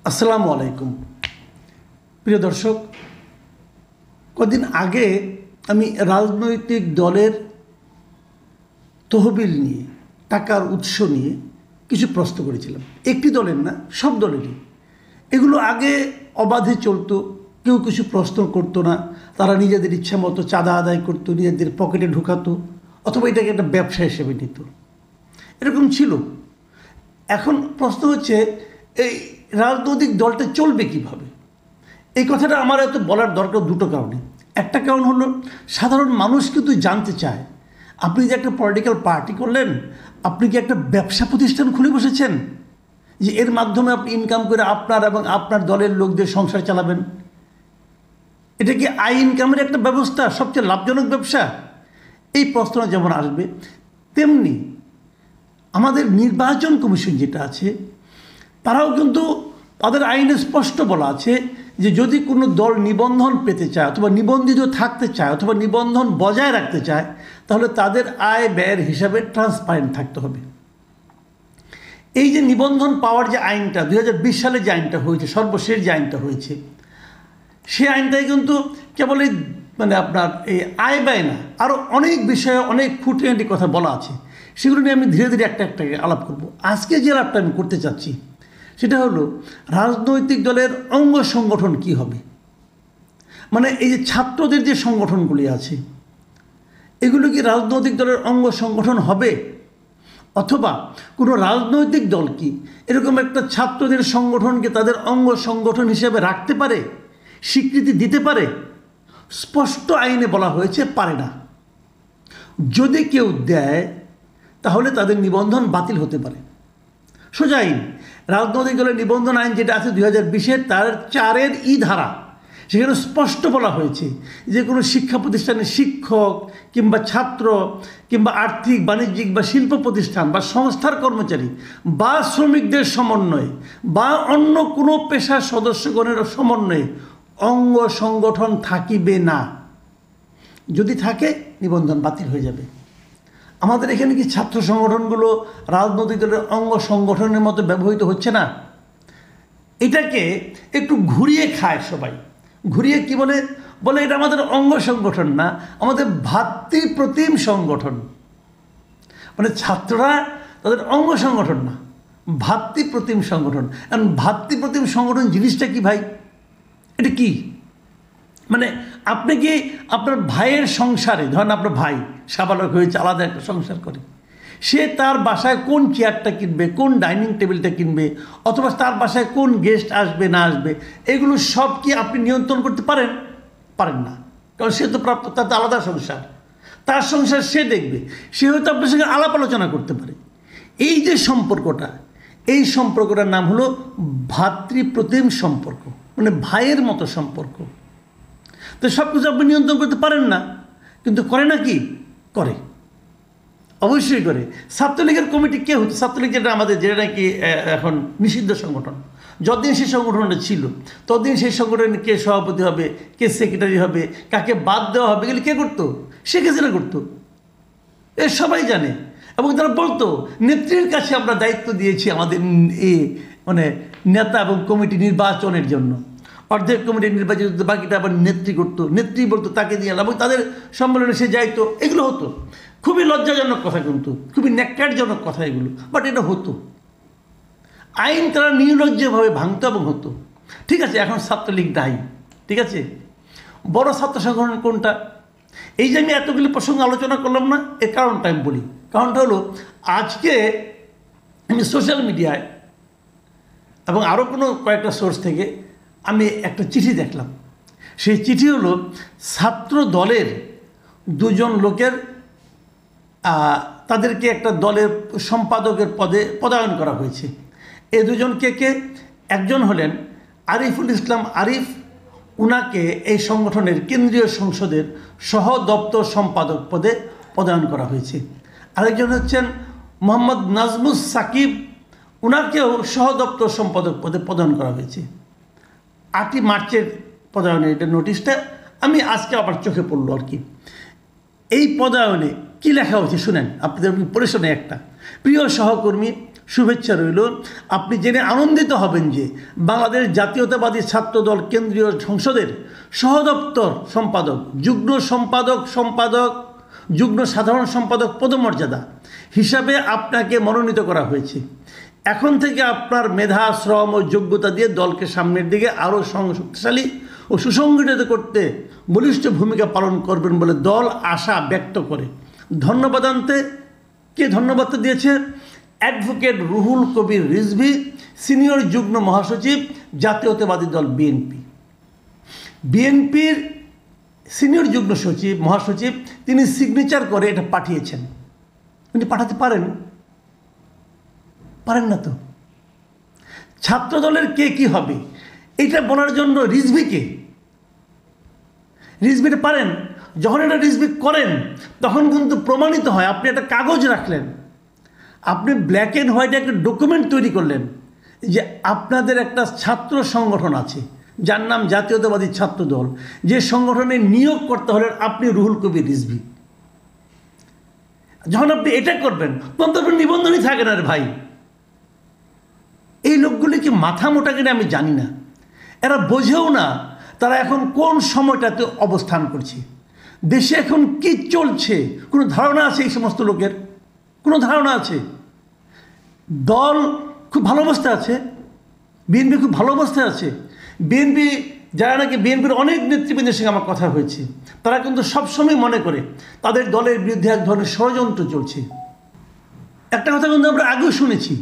আসসালামু আলাইকুম প্রিয় দর্শক, কদিন আগে আমি রাজনৈতিক দলের তহবিল নিয়ে, টাকার উৎস নিয়ে কিছু প্রশ্ন করেছিলাম। একটি দলের না, সব দলেরই। এগুলো আগে অবাধে চলতো, কেউ কিছু প্রশ্ন করতো না। তারা নিজেদের ইচ্ছা মতো চাঁদা আদায় করতো, নিজেদের পকেটে ঢুকাতো, অথবা এটাকে একটা ব্যবসা হিসেবে নিত। এরকম ছিল। এখন প্রশ্ন হচ্ছে, এই রাজনৈতিক দলটা চলবে কিভাবে? এই কথাটা আমার এত বলার দরকার দুটো কারণে। একটা কারণ হলো, সাধারণ মানুষ কিন্তু জানতে চায়, আপনি যে একটা পলিটিক্যাল পার্টি করলেন, আপনি কি একটা ব্যবসা প্রতিষ্ঠান খুলে বসেছেন যে এর মাধ্যমে আপনি ইনকাম করে আপনার এবং আপনার দলের লোকদের সংসার চালাবেন? এটা কি আই ইনকামের একটা ব্যবস্থা, সবচেয়ে লাভজনক ব্যবসা? এই প্রশ্নটা যেমন আসবে, তেমনি আমাদের নির্বাচন কমিশন যেটা আছে, তারাও কিন্তু তাদের আইনে স্পষ্ট বলা আছে যে যদি কোনো দল নিবন্ধন পেতে চায়, অথবা নিবন্ধিত থাকতে চায়, অথবা নিবন্ধন বজায় রাখতে চায়, তাহলে তাদের আয় ব্যয়ের হিসাবে ট্রান্সপারেন্ট থাকতে হবে। এই যে নিবন্ধন পাওয়ার যে আইনটা 2020 সালে যে আইনটা হয়েছে, সর্বশেষ যে আইনটা হয়েছে, সেই আইনটাই কিন্তু কেবল এই আপনার এই আয় ব্যয় না, আরও অনেক বিষয়ে অনেক খুঁটিনাটি কথা বলা আছে। সেগুলো নিয়ে আমি ধীরে ধীরে একটা আলাপ করব। আজকে যে আলাপটা আমি করতে চাচ্ছি সেটা হলো, রাজনৈতিক দলের অঙ্গ সংগঠন কি হবে। এই যে ছাত্রদের যে সংগঠনগুলি আছে, এগুলো কি রাজনৈতিক দলের অঙ্গ সংগঠন হবে? অথবা কোনো রাজনৈতিক দল কি এরকম একটা ছাত্রদের সংগঠনকে তাদের অঙ্গ সংগঠন হিসেবে রাখতে পারে, স্বীকৃতি দিতে পারে? স্পষ্ট আইনে বলা হয়েছে পারে না। যদি কেউ দেয় তাহলে তাদের নিবন্ধন বাতিল হতে পারে। সোজা আইন। রাজনৈতিক দলের নিবন্ধন আইন যেটা আছে 2020-এর, তার 4-এর ই ধারা, সেখানে স্পষ্ট বলা হয়েছে যে কোনো শিক্ষা প্রতিষ্ঠানের শিক্ষক কিংবা ছাত্র কিংবা আর্থিক, বাণিজ্যিক বা শিল্প প্রতিষ্ঠান বা সংস্থার কর্মচারী বা শ্রমিকদের সমন্বয়ে বা অন্য কোনো পেশার সদস্যগণের সমন্বয়ে অঙ্গ সংগঠন থাকিবে না। যদি থাকে, নিবন্ধন বাতিল হয়ে যাবে। আমাদের এখানে কি ছাত্র সংগঠনগুলো রাজনৈতিক দলের অঙ্গ সংগঠনের মতো ব্যবহৃত হচ্ছে না? এটাকে একটু ঘুরিয়ে খায় সবাই। ঘুরিয়ে কি বলে? বলে এটা আমাদের অঙ্গ সংগঠন না, আমাদের ভাতৃপ্রতিম সংগঠন। ছাত্ররা তাদের অঙ্গ সংগঠন না, ভাতৃপ্রতিম সংগঠন। কারণ ভাতৃপ্রতিম সংগঠন জিনিসটা কি ভাই? এটা কি? আপনি কি আপনার ভাইয়ের সংসারে, ধরেন আপনার ভাই সাবালক হয়েছে, আলাদা একটা সংসার করে, সে তার বাসায় কোন চেয়ারটা কিনবে, কোন ডাইনিং টেবিলটা কিনবে, অথবা তার বাসায় কোন গেস্ট আসবে না আসবে, এগুলো সব কি আপনি নিয়ন্ত্রণ করতে পারেন? পারেন না। কারণ সে তো প্রাপ্ত, তার তো আলাদা সংসার, তার সংসার সে দেখবে। সে হয়তো আপনার সঙ্গে আলাপ আলোচনা করতে পারে। এই যে সম্পর্কটা, এই সম্পর্কটার নাম হলো ভাতৃপ্রতিম সম্পর্ক, ভাইয়ের মতো সম্পর্ক। তো সব কিছু আপনি নিয়ন্ত্রণ করতে পারেন না, কিন্তু করে না কি? করে, অবশ্যই করে। ছাত্রলীগের কমিটি কে হতো? ছাত্রলীগ যেটা আমাদের, যেটা নাকি এখন নিষিদ্ধ সংগঠন, যতদিন সেই সংগঠনটা ছিল ততদিন সেই সংগঠনে কে সভাপতি হবে, কে সেক্রেটারি হবে, কাকে বাদ দেওয়া হবে, এগুলি কে করতো? শেখ হাসিনা করতো। এ সবাই জানে। এবং তারা বলতো, নেত্রীর কাছে আমরা দায়িত্ব দিয়েছি আমাদের নেতা এবং কমিটি নির্বাচনের জন্য। অর্ধেক কমিটি নির্বাচিত, বাকিটা আবার নেত্রী করতো, নেত্রী বলতো তাকে দিয়ে, এবং তাদের সম্মেলনে সে যাইতো। এগুলো হতো। খুবই লজ্জাজনক কথা, কিন্তু খুবই ন্যাক্কারজনক কথা এগুলো, বাট এটা হতো। আইন তারা নির্লজ্জভাবে ভাঙতো এবং হতো। ঠিক আছে, এখন ছাত্রলীগ নাই, ঠিক আছে। বড় ছাত্র সংগঠন কোনটা? এই যে আমি এতগুলি প্রসঙ্গ আলোচনা করলাম না, এর কারণটা আমি বলি। কারণটা হলো, আজকে আমি সোশ্যাল মিডিয়ায় এবং আরও কোনো কয়েকটা সোর্স থেকে আমি একটা চিঠি দেখলাম। সেই চিঠি হলো, ছাত্র দলের দুজন লোকের তাদেরকে একটা দলের সম্পাদকের পদে পদায়ন করা হয়েছে। এই দুজন কে? একজন হলেন আরিফুল ইসলাম আরিফ, উনাকে এই সংগঠনের কেন্দ্রীয় সংসদের সহ দপ্তর সম্পাদক পদে পদায়ন করা হয়েছে। আরেকজন হচ্ছেন মোহাম্মদ নাজমুস সাকিব, উনাকেও সহ দপ্তর সম্পাদক পদে পদায়ন করা হয়েছে। 8ই মার্চের পদায়নের এটা নোটিশটা আমি আজকে আবার চোখে পড়লো আর কি। এই পদায়নে কি লেখা হয়েছে শুনেন, আপনাদের পড়ে শোনে। একটা প্রিয় সহকর্মী শুভেচ্ছা রইল। আপনি জেনে আনন্দিত হবেন যে বাংলাদেশ জাতীয়তাবাদী ছাত্রদল কেন্দ্রীয় সংসদের সহদপ্তর সম্পাদক, যুগ্ম সাধারণ সম্পাদক পদমর্যাদা হিসাবে আপনাকে মনোনীত করা হয়েছে। এখন থেকে আপনার মেধা, শ্রম ও যোগ্যতা দিয়ে দলকে সামনের দিকে আরও শক্তিশালী ও সুসংগঠিত করতে বলিষ্ঠ ভূমিকা পালন করবেন বলে দল আশা ব্যক্ত করে। ধন্যবাদান্তে কে ধন্যবাদ দিয়েছে? অ্যাডভোকেট রুহুল কবির রিজভী, সিনিয়র যুগ্ম মহাসচিব, জাতীয়তাবাদী দল বিএনপি। বিএনপির সিনিয়র যুগ্ম মহাসচিব তিনি সিগনেচার করে এটা পাঠিয়েছেন। তিনি পাঠাতে পারেন না তো? ছাত্রদলের কে কি হবে এটা বলার জন্য রিজভিটা পারেন। যখন এটা রিজভি করেন তখন কিন্তু প্রমাণিত হয়। আপনি একটা কাগজ রাখলেন, আপনি ব্ল্যাক অ্যান্ড হোয়াইট একটা ডকুমেন্ট তৈরি করলেন যে আপনাদের একটা ছাত্র সংগঠন আছে যার নাম জাতীয়তাবাদী ছাত্রদল, যে সংগঠনে নিয়োগ করতে হলেন আপনি রুহুল কবির রিজভী। যখন আপনি এটা করবেন তখন তো আপনার নিবন্ধনই থাকে না রে ভাই। এই লোকগুলি কি মাথা মোটা কিনা আমি জানি না, এরা বোঝেও না তারা এখন কোন সময়টাতে অবস্থান করছে, দেশে এখন কি চলছে কোনো ধারণা আছে এই সমস্ত লোকের? কোনো ধারণা আছে? দল খুব ভালো অবস্থায় আছে, বিএনপি খুব ভালো অবস্থায় আছে। বিএনপি যারা নাকি বিএনপির অনেক নেতৃবৃন্দের সঙ্গে আমার কথা হয়েছে, তারা কিন্তু সবসময় মনে করে তাদের দলের বিরুদ্ধে এক ধরনের ষড়যন্ত্র চলছে। একটা কথা কিন্তু আমরা আগেও শুনেছি,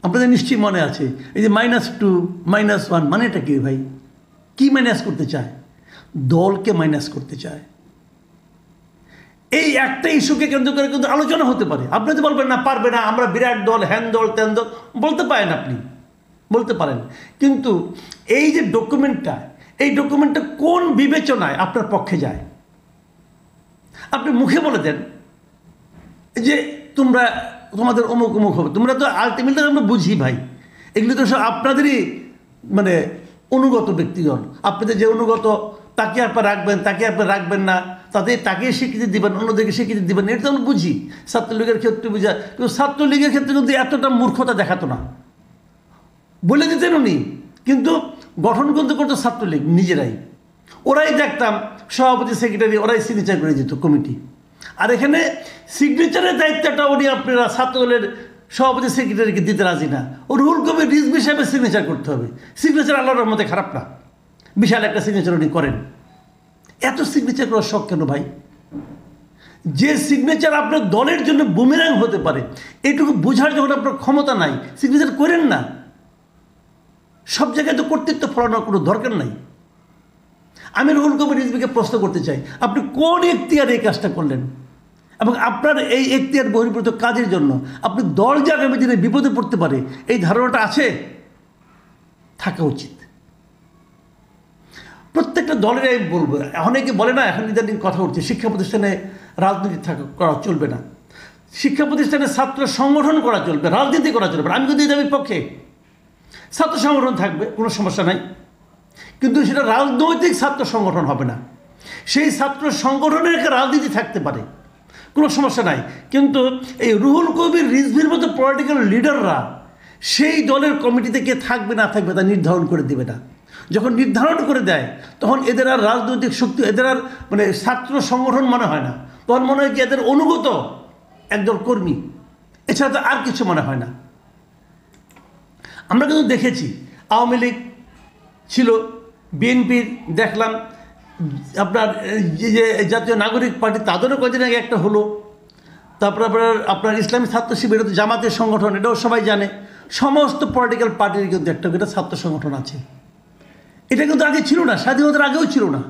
আপনাদের নিশ্চয়ই মনে আছে, এই যে -2 -1 মানেটা কি ভাই? কি মাইনাস করতে চায়? দলকে মাইনাস করতে চায়। এই একটা ইস্যুকে কেন্দ্র করে কিন্তু আলোচনা হতে পারে। আপনি তো বলবেন না, পারবে না, আমরা বিরাট দল, হ্যান দল, ত্যান দল, বলতে পারেন, আপনি বলতে পারেন। কিন্তু এই যে এই ডকুমেন্টটা কোন বিবেচনায় আপনার পক্ষে যায়? আপনি মুখে বলে দেন যে তোমাদের অমুক হবে, তোমরা তো আলটিমেটলি আমরা বুঝি ভাই, এগুলি তো সব আপনাদেরই মানে অনুগত ব্যক্তিগণ। আপনাদের যে অনুগত তাকে আপনার রাখবেন না, তাকে স্বীকৃতি দিবেন, অন্যদেরকে স্বীকৃতি দিবেন, এটা তো আমরা বুঝি। ছাত্রলীগের ক্ষেত্রে বুঝা, কিন্তু ছাত্রলীগের ক্ষেত্রে কিন্তু এতটা মূর্খতা দেখাতো না, বলে দিতেন উনি। কিন্তু গঠন কিন্তু করতো ছাত্রলীগ নিজেরাই, ওরাই দেখতাম সভাপতি, সেক্রেটারি ওরাই সিগনেচার করে দিত কমিটি। আর এখানে সিগনেচারের দায়িত্বটা উনি আপনারা ছাত্রদলের সভাপতি, সেক্রেটারিকে দিতে রাজি না। ও রুহুল কবির রিজভী হিসাবে সিগনেচার করতে হবে। সিগনেচার আল্লাহর রহমতে খারাপ না, বিশাল একটা সিগনেচার উনি করেন। এত সিগনেচার করার শখ কেন ভাই? যে সিগনেচার আপনার দলের জন্য বুমেরাং হতে পারে, এইটুকু বোঝার যখন আপনার ক্ষমতা নাই, সিগনেচার করেন না। সব জায়গায় তো কর্তৃত্ব ফলানোর কোনো দরকার নাই। আমি রুহুল কবির রিজভীকে প্রশ্ন করতে চাই, আপনি কোন এখতিয়ারে এই কাজটা করলেন? এবং আপনার এই এখতিয়ার বহির্ভূত কাজের জন্য আপনি দল যে আগামী দিনে বিপদে পড়তে পারে, এই ধারণাটা আছে, থাকা উচিত। প্রত্যেকটা দলের আমি বলবো, অনেকে বলে না, এখন ইদানিং কথা উঠছে শিক্ষা প্রতিষ্ঠানে রাজনীতি করা চলবে না, শিক্ষা প্রতিষ্ঠানে ছাত্র সংগঠন করা চলবে, রাজনীতি করা চলবে না। আমি কিন্তু এই দাবির পক্ষে। ছাত্র সংগঠন থাকবে, কোনো সমস্যা নাই, কিন্তু সেটা রাজনৈতিক ছাত্র সংগঠন হবে না। সেই ছাত্র সংগঠনের একটা রাজনীতি থাকতে পারে, কোনো সমস্যা নাই, কিন্তু এই রুহুল কবির রিজভীর মতো পলিটিক্যাল লিডাররা সেই দলের কমিটিতে কে থাকবে না থাকবে তা নির্ধারণ করে দেবে না। যখন নির্ধারণ করে দেয় তখন এদের আর রাজনৈতিক শক্তি, এদের আর মানে ছাত্র সংগঠন মনে হয় না, তখন মনে হয় কি এদের অনুগত একদল কর্মী, এছাড়া তো আর কিছু মনে হয় না। আমরা কিন্তু দেখেছি আওয়ামী লীগ ছিল, বিএনপির দেখলাম, আপনার যে জাতীয় নাগরিক পার্টি তাদেরও কদিন আগে একটা হলো, তারপর আপনার ইসলামী ছাত্র শিবির, জামাতের সংগঠন, এটাও সবাই জানে। সমস্ত পলিটিক্যাল পার্টির কিন্তু একটা ছাত্র সংগঠন আছে। এটা কিন্তু আগে ছিল না, স্বাধীনতার আগেও ছিল না।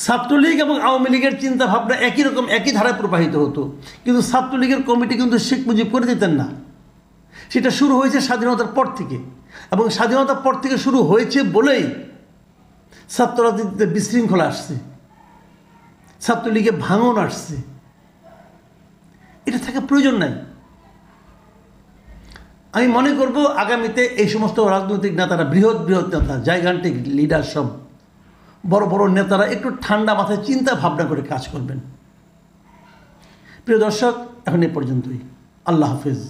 ছাত্রলীগ এবং আওয়ামী লীগের চিন্তা ভাবনা একই রকম, একই ধারায় প্রবাহিত হতো, কিন্তু ছাত্রলীগের কমিটি কিন্তু শেখ মুজিব করে দিতেন না। সেটা শুরু হয়েছে স্বাধীনতার পর থেকে, এবং স্বাধীনতার পর থেকে শুরু হয়েছে বলেই ছাত্র রাজনীতিতে বিশৃঙ্খলা আসছে, ছাত্রলীগে ভাঙন আসছে। এটা থাকা প্রয়োজন নাই। আমি মনে করব আগামীতে এই সমস্ত রাজনৈতিক নেতারা, বৃহৎ নেতা, জাইগান্টিক লিডার, সব বড় বড় নেতারা একটু ঠান্ডা মাথায় চিন্তা ভাবনা করে কাজ করবেন। প্রিয় দর্শক, এখন এ পর্যন্তই। আল্লাহ হাফেজ।